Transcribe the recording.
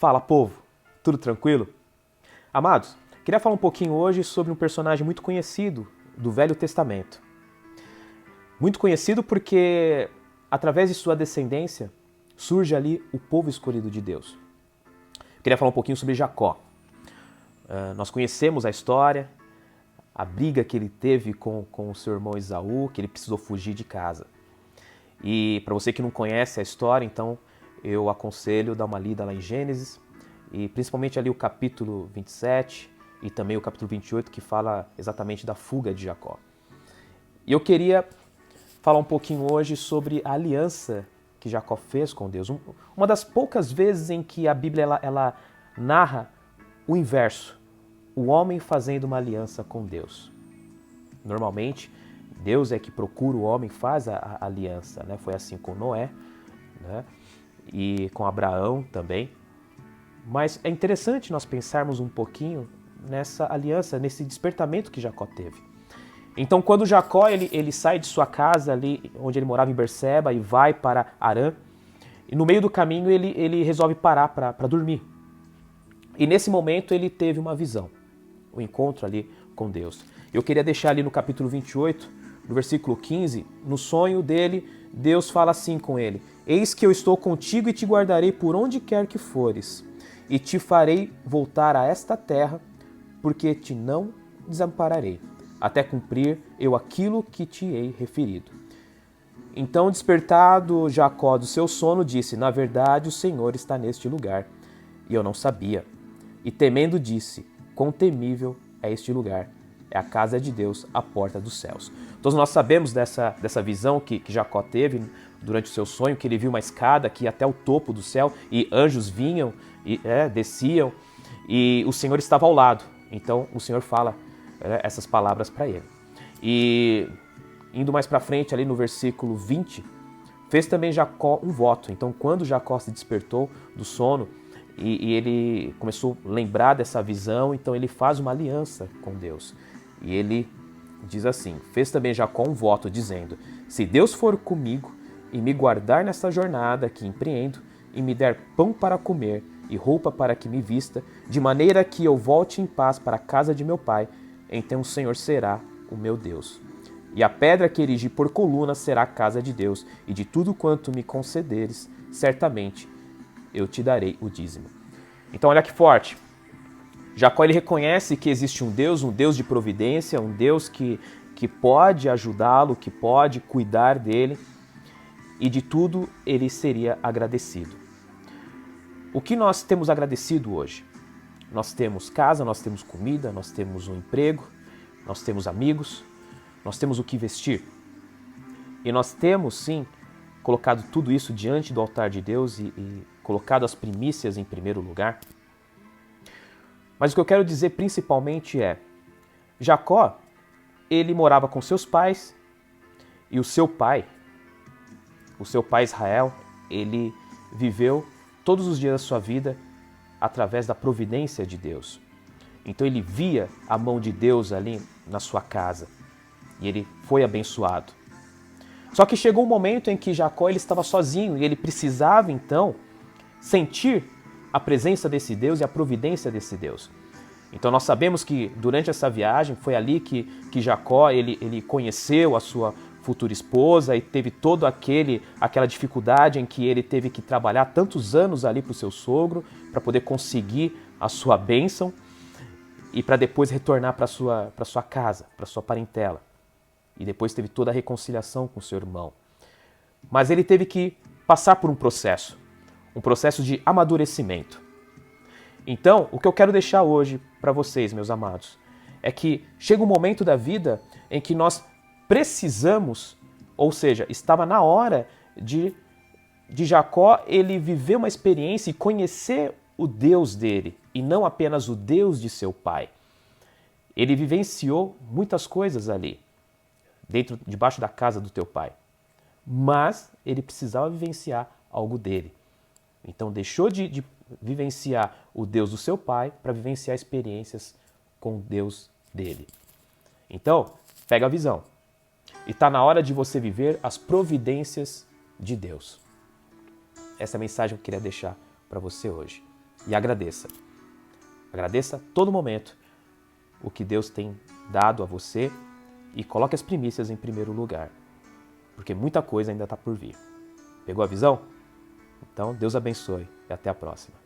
Fala, povo! Tudo tranquilo? Amados, queria falar um pouquinho hoje sobre um personagem muito conhecido do Velho Testamento. Muito conhecido porque, através de sua descendência, surge ali o povo escolhido de Deus. Queria falar um pouquinho sobre Jacó. Nós conhecemos a história, a briga que ele teve com o seu irmão Esaú, que ele precisou fugir de casa. E para você que não conhece a história, então eu aconselho dar uma lida lá em Gênesis, e principalmente ali o capítulo 27 e também o capítulo 28, que fala exatamente da fuga de Jacó. E eu queria falar um pouquinho hoje sobre a aliança que Jacó fez com Deus. Uma das poucas vezes em que a Bíblia ela narra o inverso, o homem fazendo uma aliança com Deus. Normalmente, Deus é que procura o homem, faz a aliança, né? Foi assim com Noé, né? E com Abraão também. Mas é interessante nós pensarmos um pouquinho nessa aliança, nesse despertamento que Jacó teve. Então, quando Jacó ele sai de sua casa ali, onde ele morava em Berseba, e vai para Harã, e no meio do caminho ele resolve parar para dormir. E nesse momento ele teve uma visão, um encontro ali com Deus. Eu queria deixar ali no capítulo 28, no versículo 15, no sonho dele, Deus fala assim com ele: Eis que eu estou contigo e te guardarei por onde quer que fores, e te farei voltar a esta terra, porque te não desampararei, até cumprir eu aquilo que te hei referido. Então, despertado Jacó do seu sono, disse: Na verdade, o Senhor está neste lugar, e eu não sabia. E temendo disse: Quão temível é este lugar! É a casa de Deus, a porta dos céus. Todos nós sabemos dessa visão que Jacó teve durante o seu sonho, que ele viu uma escada que ia até o topo do céu, e anjos vinham e desciam, e o Senhor estava ao lado. Então o Senhor fala essas palavras para ele. E indo mais para frente, ali no versículo 20, fez também Jacó um voto. Então, quando Jacó se despertou do sono e ele começou a lembrar dessa visão, então ele faz uma aliança com Deus. E ele diz assim: fez também Jacó um voto, dizendo: Se Deus for comigo e me guardar nessa jornada que empreendo, e me der pão para comer e roupa para que me vista, de maneira que eu volte em paz para a casa de meu pai, então o Senhor será o meu Deus. E a pedra que erigi por coluna será a casa de Deus, e de tudo quanto me concederes, certamente eu te darei o dízimo. Então olha que forte. Jacó ele reconhece que existe um Deus de providência, um Deus que pode ajudá-lo, que pode cuidar dele, e de tudo ele seria agradecido. O que nós temos agradecido hoje? Nós temos casa, nós temos comida, nós temos um emprego, nós temos amigos, nós temos o que vestir. E nós temos, sim, colocado tudo isso diante do altar de Deus e colocado as primícias em primeiro lugar. Mas o que eu quero dizer principalmente é: Jacó, ele morava com seus pais, e o seu pai Israel, ele viveu todos os dias da sua vida através da providência de Deus. Então ele via a mão de Deus ali na sua casa e ele foi abençoado. Só que chegou um momento em que Jacó ele estava sozinho e ele precisava então sentir a presença desse Deus e a providência desse Deus. Então nós sabemos que durante essa viagem foi ali que Jacó ele conheceu a sua futura esposa e teve toda aquela dificuldade em que ele teve que trabalhar tantos anos ali para o seu sogro para poder conseguir a sua bênção e para depois retornar para sua casa, para sua parentela. E depois teve toda a reconciliação com seu irmão. Mas ele teve que passar por um processo de amadurecimento. Então, o que eu quero deixar hoje para vocês, meus amados, é que chega um momento da vida em que nós precisamos, ou seja, estava na hora de Jacó ele viver uma experiência e conhecer o Deus dele, e não apenas o Deus de seu pai. Ele vivenciou muitas coisas ali, debaixo da casa do teu pai, mas ele precisava vivenciar algo dele. Então deixou de vivenciar o Deus do seu pai para vivenciar experiências com o Deus dele. Então, pega a visão. E está na hora de você viver as providências de Deus. Essa é a mensagem que eu queria deixar para você hoje. e agradeça. Agradeça a todo momento o que Deus tem dado a você e coloque as primícias em primeiro lugar, porque muita coisa ainda está por vir. Pegou a visão? Então, Deus abençoe e até a próxima.